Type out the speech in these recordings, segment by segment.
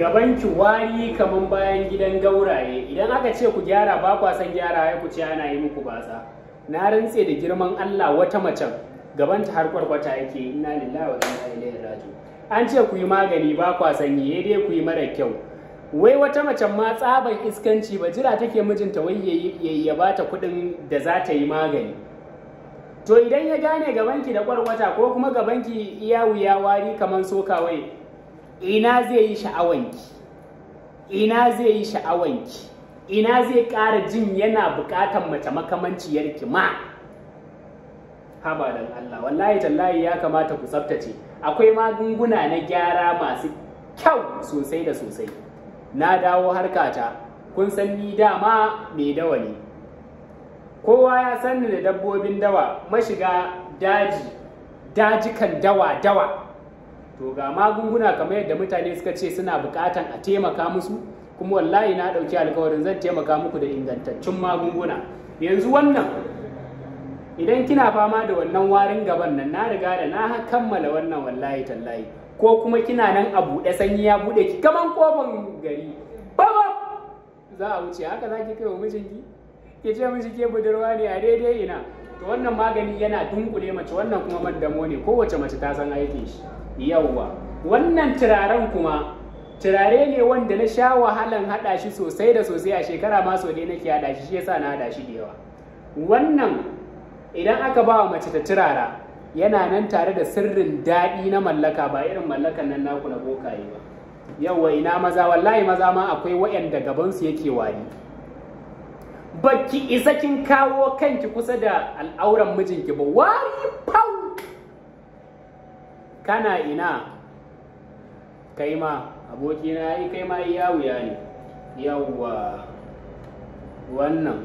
gabanki wari kaman bayan gidan gauraye, idan aka ce ku gyara ba kwa san gyara ya ku ce ana yi muku batsa. Na rantse da girman Allah wata macen gabanta har kwarkwata yake, inna lillahi wa inna ilaihi raji'un. An ce ku yi magani ba kwa sanyi, dai ku yi mara kyau. Wai wata macen ma tsaban iskanci ba jira take mijinta wai ya bata kuɗin da za ta yi magani. To idan ya gane gabanki da kwarkwata ko kuma gabanki iya wuya wari kaman sokawai, ina zai yi sha'awanki, ina zai yi sha'awanki, ina zai ƙara jin yana buƙatan mace makamanciyarki ma. Haba dan Allah, wallahi tallahi ya kamata ku tsaftace. Akwai magunguna na gyara masu kyau sosai da sosai. Na dawo harkata, kun san ni dama mai dawa ne. Kowa ya san ni da dabbobin dawa, mashiga dajikan dawa. To ga magunguna kamar yadda mutane suka ce suna bukatan a taimaka musu, kuma wallahi na dauki alkawarin zan taimaka muku da ingantaccen magunguna. Yanzu wannan idan kina fama da wannan warin gaban nan, na riga da na kammala wannan wallahi tallahi, ko kuma kina nan a buɗe sanyi ya buɗe ki kaman kofan gari baba za a wuce haka za ki kai wa mijinki ki ce mishi ke budurwa ne a daidai ina. To wannan magani yana dunkule mace, wannan kuma maddamo ne, kowace mace ta san aikin shi. Yawwa wannan turaren kuma turare ne wanda na sha wahalan hada shi sosai da sosai, a shekara ma so dai nake hada shi yasa na hada shi da yawa. Wannan idan aka ba wa mace ta turara yana nan tare da sirrin daɗi na mallaka, ba irin mallakan nan naku na bokaye ba. Yawwa ina maza, wallahi maza ma akwai waɗanda gabansu yake wari. Baki isa kin kawo kanki kusa da al'auran mijinki ba, wari pau. Kana ina kai ma abokina yi, kai ma iya wuya ne. Yawwa wannan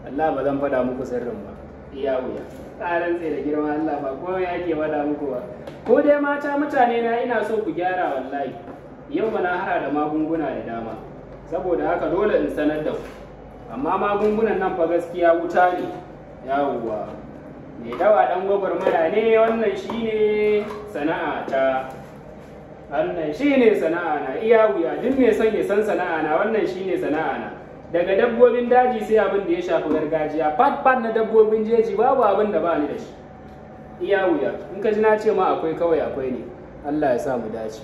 Allah ba zan faɗa muku sirrin ba, iya wuya. Ƙaran tsaye da girma Allah ba ko ya ke faɗa muku ba. Ko dai mata mutane na ina so ku gyara wallahi. Yau ba na hara da magunguna da dama, saboda haka dole in sanar da ku. Amma magungunan nan fa gaskiya wuta ne. Yawwa mai dawa dan gwagwarmaya ne, wannan shine sana'a ta, wannan shine sana'a na, iya wuya. Duk mai son ya san sana'a na, wannan shine sana'a na. Daga dabbobin daji sai abin da ya shafi gargajiya, fat na dabbobin jeji babu abin da ba ni da shi. Iya wuya, in ka ji na ce ma akwai kawai akwai ne. Allah ya sa mu dace.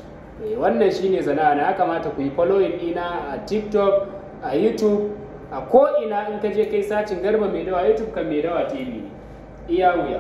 Wannan shine sana'a na, ya kamata ku yi following ɗina a TikTok, a YouTube, a ko'ina. In ka je kai sacin Garba Mai Dawa, YouTube kan Mai Dawa TV ne. Iya wuya.